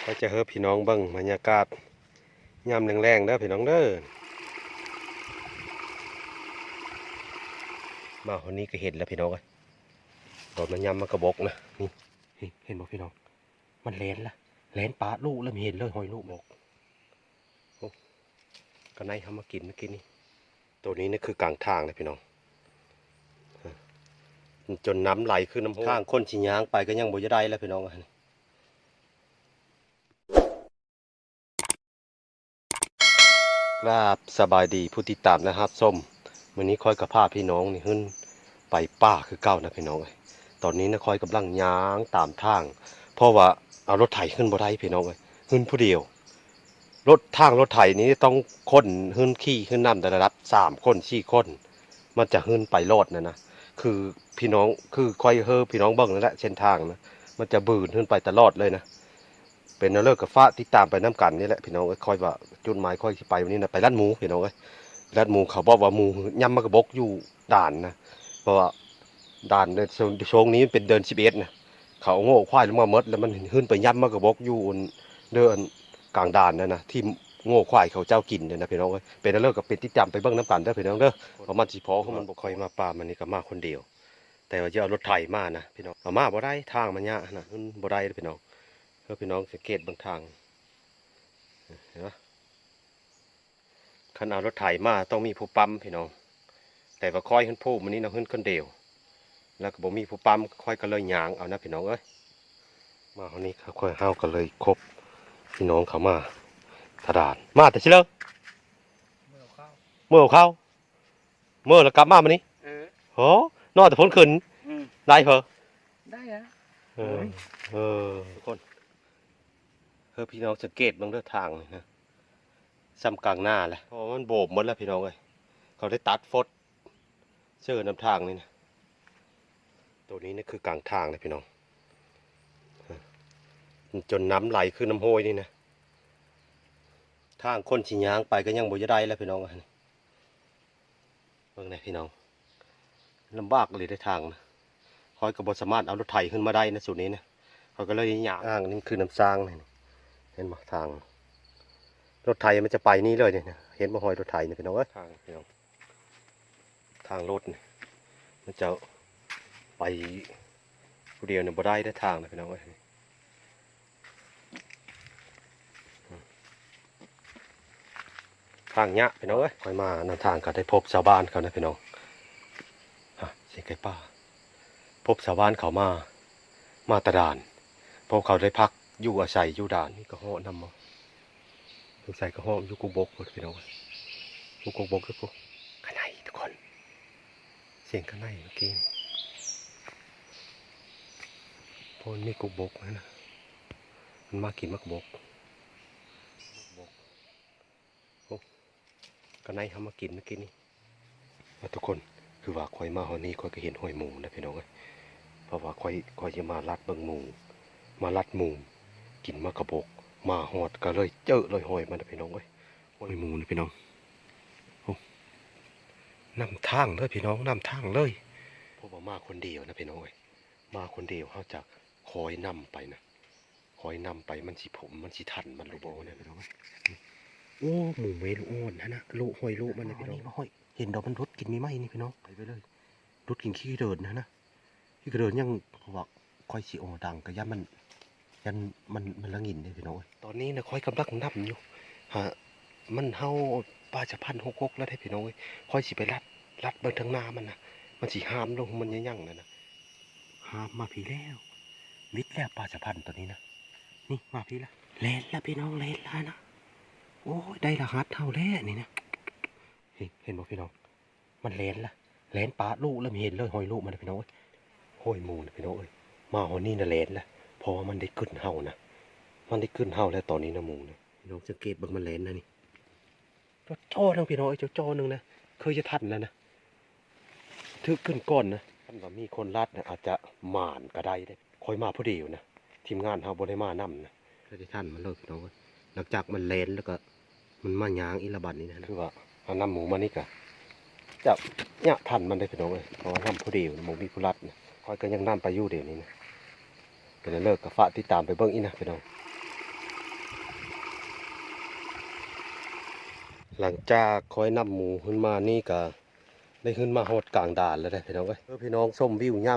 ก็จะเฮอพี่น้องเบิ่งบรรยากาศยามแรงๆเด้อพี่น้องเด้อมาวันนี้ก็เห็นแล้วพี่น้องเลยโดดมันยำมากระบอกนะนี่เห็นบ่พี่น้องมันเลนละเลนปลาลูกแล้วมีเห็นเลยหอยลูกบอกก็ในทำมากินเมื่อกี้นี่ตัวนี้นี่คือกลางทางเลยพี่น้องจนน้ำไหลคือน้ำข้างคนชิย้างไปก็ยังบ่จะได้แล้วพี่น้องครับสบายดีผู้ติดตามนะครับส้มวันนี้คอยกับพาพี่น้องนี่ขึ้นไปป่าคือเก่านะพี่น้องเลยตอนนี้นะคอยกำลังย้างตามทางเพราะว่าเอารถไถขึ้นบ่ได้พี่น้องเลยขึ้นผู้เดียวรถไถนี้ต้องคนขึ้นขี่ขึ้นนำแต่ละรับ3 คน4 คนมันจะขึ้นไปรอดนะคือพี่น้องคือคอยพี่น้องเบิ่งนั่นแหละเส้นทางนะมันจะบืนขึ้นไปตลอดเลยนะเป็นเลิกกับฟ้าติดตามไปน้ำกันนี่แหละพี่น้องคอยว่าจุดหมายคอยไปวันนี้นะไปร้านหมูพี่น้องร้านหมูเขาบอกว่าหมูย่ำมากระบกอยู่ด่านนะเพราะว่าด่านในช่วงนี้เป็นเดิน11นะเขาโง่ควายลงมาเมดแล้วมันขึ้นไปย่ำมากระบกอยู่เดินกลางด่านนะที่โง่ควายเขาเจ้ากินเนี่ยนะพี่น้องเป็นเลิกกับเป็นติดจำไปเบื้องน้ำกันเด้อพี่น้องเด้อเพราะมันสิพอเขามันบอกคอยมาป่ามันนี่ก็มาคนเดียวแต่ว่าจะเอารถไถมานะพี่น้องเอามาบ่ได้ทางมันยากนะบ่ได้พี่น้องเพื่อพี่น้องสังเกตบางทางเห็นไหมขันเอารถไถมาต้องมีผู้ปั๊มพี่น้องแต่ว่าค่อยขึ้นผู้มันนี้เราขึ้นคนเดียวแล้วก็บอกมีผู้ปั๊มค่อยก็เลยยางเอานะพี่น้องมาวันนี้ค่อยเฮาก็เลยครบพี่น้องเขามาตลาดมาแต่เช้าเมื่อเข้าแล้วกลับมามันนี้โอ้นอนแต่พ้นขึ้นได้เหรอได้อะทุกคนพี่น้องสังเกตบางเรื่องทางนะซ้ำกลางหน้าแหละเพราะมันโบกหมดแล้วพี่น้องเลยเขาได้ตัดฟดเชื่อน้ำทางนี่นะตัวนี้นี่คือกลางทางเลยพี่น้องจนน้ำไหลคือน้ำโหยนี่นะทางคนชิย้างไปก็ยังบ่จะได้แล้วพี่น้องเบิ่งนะพี่น้องลำบากเลยได้ทางนะคอยกับบสามารถเอารถไถขึ้นมาได้นะสุดนี้นะเขาก็เลยย่างนี่คือน้ำซางนี่เห็นไหมทางรถไถมันจะไปนี่เลยเนี่ยเห็นบ่หอยรถไถเนี่ยพี่น้องทางพี่น้องทางรถเนี่ยมันจะไปผู้เดียวเนี่ยบ่ได้ทางนะพี่น้องทางเนี้ยพี่น้องคอยมานำทางก็ได้พบชาวบ้านเขานะพี่น้องเสียงไก่ป้าพบชาวบ้านเขามาตะด่านพบเขาได้พักอยู่อาศัยอยู่ด่านนี่ก็ห่อนำมาสงสัยก็ห่ออยู่กุบกพี่น้องอยู่กุบกทุกคนข้างในทุกคนเสียงข้างในเมื่อกี้พนนี่กุบกนะมันมากินมากบกข้างในเขามากินเมื่อกี้นี่ทุกคนคือว่าคอยมาหอนี้คอยก็เห็นหอยหมูนะพี่น้องเพราะว่าคอยจะมาลัดเบิ่งหมูมาลัดหมูกินมากระบกมาหอดก็เลยเจอเลยหอยมันนะพี่น้องหอยหมูนะพี่น้องนำทางเลยพี่น้องนำทางเลยเพราะว่ามาคนเดียวนะพี่น้องมาคนเดียวเขาจะคอยนำไปนะคอยนำไปมันสิทันมันลูกโบเนี่ยพี่น้องโอ้หมูเวลูโอนนะลูกหอยลูกมันนะพี่น้องหอยเห็นดอกมันรุดกินมีไหมนี่พี่น้องไปเลยรุดกินขี้เดินนะขี้เดินยังว่าคอยสีโอดังกระยันมันละงินเลยพี่น้องตอนนี้นะคอยกำลังนับอยู่มันเฮาปลาจะพันหกแล้วได้พี่น้องคอยสิไปรัดเบิ่งทางน้ำมันมันสิห้ามลงมันยั่งนะห้ามมาพี่แล้วมิดแล้วปลาจะพันตัวนี้นะนี่มาพี่ละเลนแล้วพี่น้องเลนแล้วนะโอ้ได้รหัสเท่าแล้วนี่นะเห็นบ่พี่น้องมันเลนละเลนปลาลูกแล้วเห็นเลยหอยลูกมันพี่น้องหอยมูนะพี่น้องมาหอยนี่นะเลนละพอมันได้ขึ้นเห่านะมันได้ขึ้นเห่าแล้วตอนนี้นะมูนะพี่น้องสังเกตเบิ่งมันเลนนะนี่จ้อทั้งพี่น้องจ้อหนึ่งนะเคยจะทันแล้วนะถือขึ้นก้อนนะท่านว่ามีคนรัดนะอาจจะหมานก็ได้คอยมาพอดีอยู่นะทีมงานเฮาบ่ได้มานำนะเคยจะทันมันเลยพี่น้องหลังจากมันเลนแล้วก็มันมายางอิระบัดนี่นะคือว่าเอาน้ำหมูมานี่กะจะเนี่ยทันมันได้พี่น้องเลยเพราะว่าน้ำพอดีหมูมีผู้รัดนะคอยก็ยังน้ำไปยู่เดี๋ยวนี้นะก็เลยเลิกกับฟ้าที่ตามไปเบิ้งอีนะพี่น้อง หลังจากคอยนำหมูขึ้นมานี่ก็ได้ขึ้นมาฮอดกลางด่านแล้วนะพี่น้องเอ้ยพี่น้องส้มวิวย่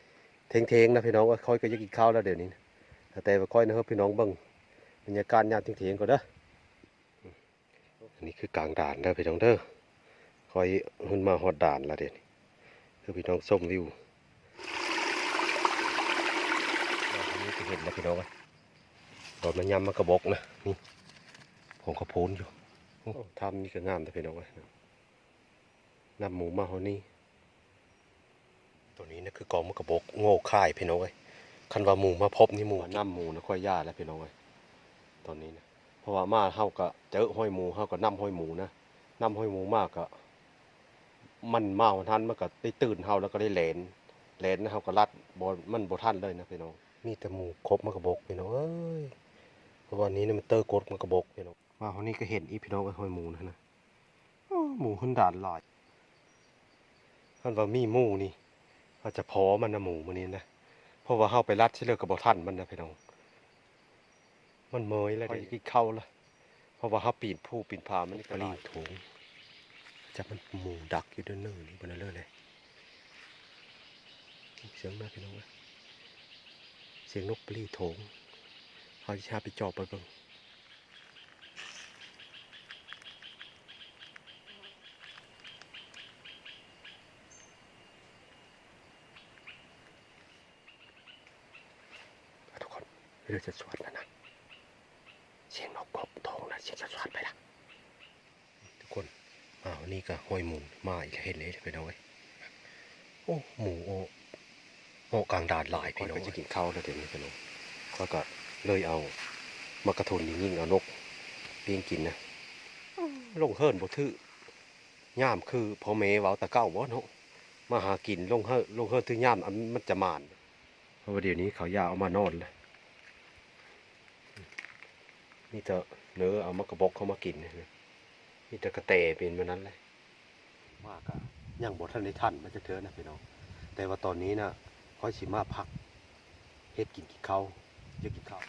ำเทงๆนะพี่น้องว่าคอยก็จะกินข้าวแล้วเดี๋ยวนี้นะแต่ว่าคอยนะครับพี่น้องเบิ่งบรรยากาศยามเทงๆก่อนเด้ออันนี้คือกลางด่านเด้อพี่น้องเด้อคอยขึ้นมาฮอดด่านแล้วเดี๋ยวนี้คือพี่น้องส้มวิวอันนี้จะเห็นแล้วพี่น้องว่าตอนมันยำมันกระบอกนะนี่ผมก็โพนอยู่ทำนี่ก็งามแต่พี่น้องว่านำหมูมาเฮานี่ตัวนี้นะคือกองมันกระบอกโง่ค่ายพี่น้องเอ้ยคันว่าหมูมาพบนี่หมูนำหมูนะค่อยยากแล้วพี่น้องเอ้ยตอนนี้นะเพราะว่ามาเฮาก็เจอห้อยหมูเฮาก็นำห้อยหมูนะนำห้อยหมูมากก็มันมาทันมันก็ได้ตื่นเฮาแล้วก็ได้แหลนนะเฮาก็รัดบ่มันบ่ทันเลยนะพี่น้องมีแต่หมูครบมันกระบอกพี่น้องเอ้ยเพราะวันนี้เนี่ยมันเตอร์กดมันกระบอกพี่น้องว่าเฮานี่ก็เห็นอีพี่น้องไอ้ห้อยหมูนะหมูขึ้นด่านลอยคันว่ามีหมูนี่อาจจะพอมันนะหมูมันนี้นะเพราะว่าเฮาไปรัดที่เลือกกับบ่ทันมันนะพี่น้องมันเมยแล้วเดี๋ยวกินเข้าละเพราะว่าเฮาปีนผู้ปีนผามันก็รีบถุงจับมันหมูดักอยู่เด้อเนิ่นนี่บ่นั่นเลยเสียงนะพี่น้องเสียงนกปลีโถงเฮาสิพาไปจอบไปเบิ่งทุกคนเราจะสวดแล้วนะเสียงนกกบโถงนะเสียงจะสวดไปละทุกคนวันนี้ก็ห้อยหมูมาอีกเห็นเลยพี่น้องโอ้หมูโอ้กลางด่านหลายพี่น้องก็จะกินข้าวแล้วเดี๋ยวนี้พี่น้องก็เลยเอามากระทุนยิ่งเอานกเลี้ยงกินนะลงเฮิร์นบ่ถือย่ามคือพ่อแม่เว้าตะเก้าบ่เนาะมาหากินลงเฮิร์นถือย่ามมันจะมานเพราะว่าเดี๋ยวนี้เขาย่าเอามานอนเลยนี่จะเนื้อเอามากระบอกเขามากินนี่จะกระเตเป็นแบบนั้นเลยมากอะยังบ่ทันได้ทันมันจะเถอะนะพี่น้องแต่ว่าตอนนี้นะค่อยสิมาพักเฮ็ดกินข้าวเยอะกินข้าว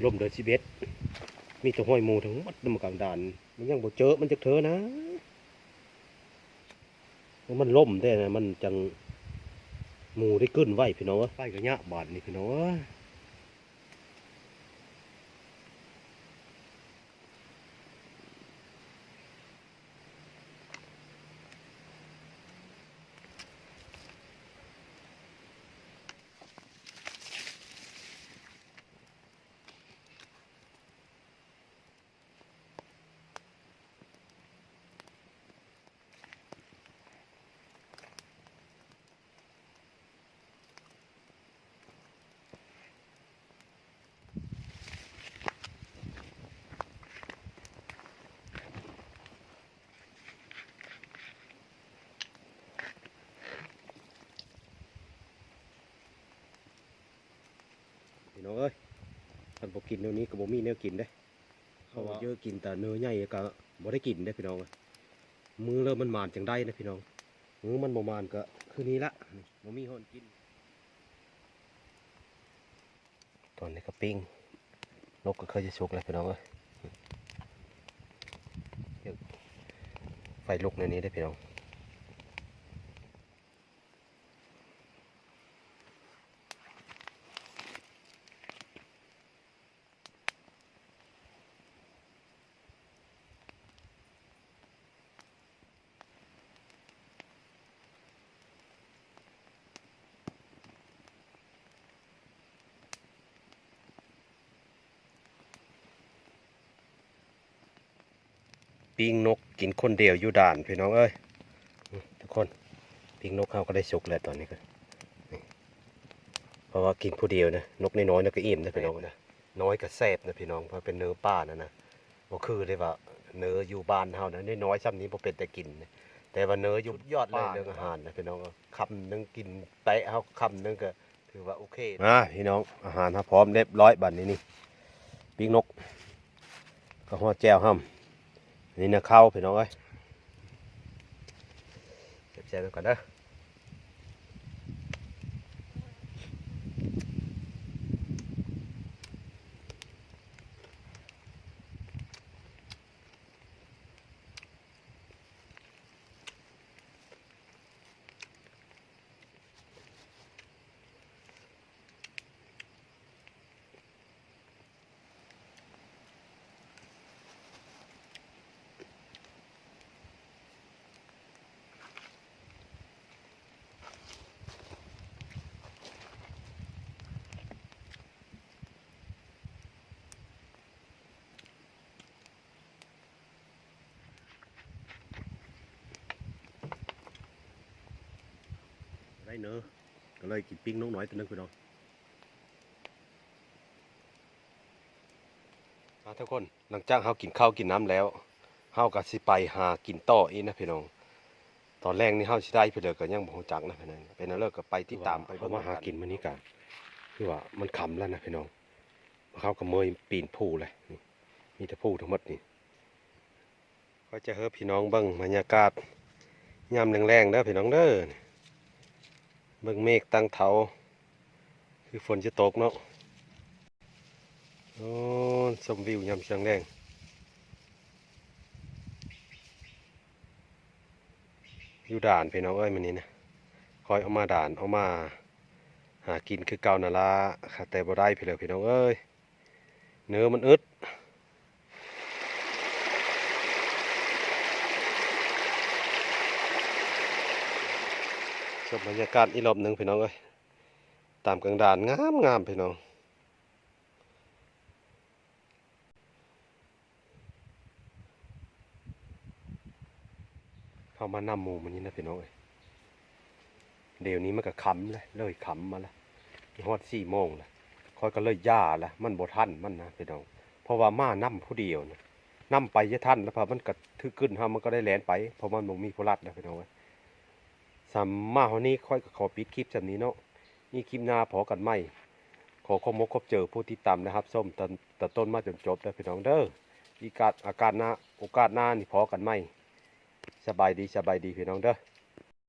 ลมเดือน11มีแตัวห้อยหมูทั้งหมดนำกลางด่านมันยังบ่เจอมันจะเถอะนะมันล่มได้นะมันจังหมูได้ขึ้นไหวพี่น้องไปกับยะบาดนี่พี่น้องพี่น้องเอ้ยท่านบอกกินเดี๋ยวนี้ก็บ่มีแนวกินได้เขาว่าเยอะกินแต่เนื้อใหญ่ก็บ่ได้กินได้พี่น้องมือเริ่มมันมานจังได้นะพี่น้องมือมันบ่มานก็คือนี้ละบ่มีหอนกินตอนนี้ก็ปิ้งนกก็เคยจะสุกแล้วพี่น้องเอ้ยไฟลุกในนี้ได้พี่น้องปิ้งนกกินคนเดียวอยู่ด่านพี่น้องเอ้ยทุกคนปิ้งนกเขาก็ได้สุกแล้วตอนนี้ก็เพราะว่ากินผู้เดียวนะนกน้อยๆนะก็อิ่มนะพี่น้องนะน้อยก็แซ่บนะพี่น้องเพราะเป็นเนื้อป่านะบ่คือเลยว่าเนื้ออยู่บ้านเฮานะน้อยๆซ้ำนี้บ่เป็นแต่กินนะแต่ว่าเนื้ออยู่ยอดเลยเรื่องอาหารนะพี่น้องคำนึงกินแตะเฮาคำนึงก็ถือว่าโอเคพี่น้องอาหารถ้าพร้อมเรียบร้อยบัดนี้นี่ปิ้งนกก็ห่อแจ่วห้ำนี่นะข้าวพี่น้องเอ้ยแจ่วๆไปก่อนเด้อ เนอะก็เลยกินปิ้งน้องน้อยตัวนึงพี่น้องมาทุกคนหลังจากเฮากินข้าวกินน้ำแล้วเฮาก็สิไปหากินต่ออีกนะพี่น้องตอนแรกนี่เฮาสิได้ไปเลยก็ยังบ่ฮู้จักนะพี่น้องเป็นแล้วก็ไปติดตามไปมาหากินมื้อนี้กันคือว่ามันค่ำแล้วนะพี่น้องเขาก็เมยปีนผู้เลยนี่มีแต่ผู้ทั้งหมดนี่ก็จะเฮอพี่น้องเบิ่งบรรยากาศยามแรงๆเด้อพี่น้องเด้อเบิ่งเมฆตั้งเถาคือฝนจะตกเนาะโอ้ชมวิวยามเชียงแรงอยู่ด่านพี่น้องเอ้ยมันนี้นะคอยเอามาด่านเอามาหากินคือเก่านั่นละค่ะแต่บ่ได้พี่เลยพี่น้องเอ้ยเนื้อมันอึดชมบรรยากาศอีกรอบหนึ่งพี่น้องเอ้ยตามกลางด่านงามพี่น้องเข้ามานำหมู่มันนี้นะพี่น้องเอ้ยเดี๋ยวนี้มันก็ขำเลยขำมาแล้วฮอด4 โมงแล้วคอยก็เลยย่าละมันบ่ทันมันนะพี่น้องเพราะว่ามานํผู้เดียวนะนํไปจะทันแล้วพอมันก็ถือขึ้นเฮามันก็ได้แล่นไปเพราะมันบ่มีผู้รัดนะพี่น้องเอ้ยสำมาเฮานี้ค่อยก็ขอปิดคลิปแบบนี้เนาะนี่คลิปหน้าพอกันใหม่ขอขอบมกขอบเจอผู้ติดตามนะครับส้มแต่ต้นมาจนจบเด้อพี่น้องเด้ออีกอาการหน้าโอกาสหน้านี่พอกันใหม่สบายดีพี่น้องเด้อ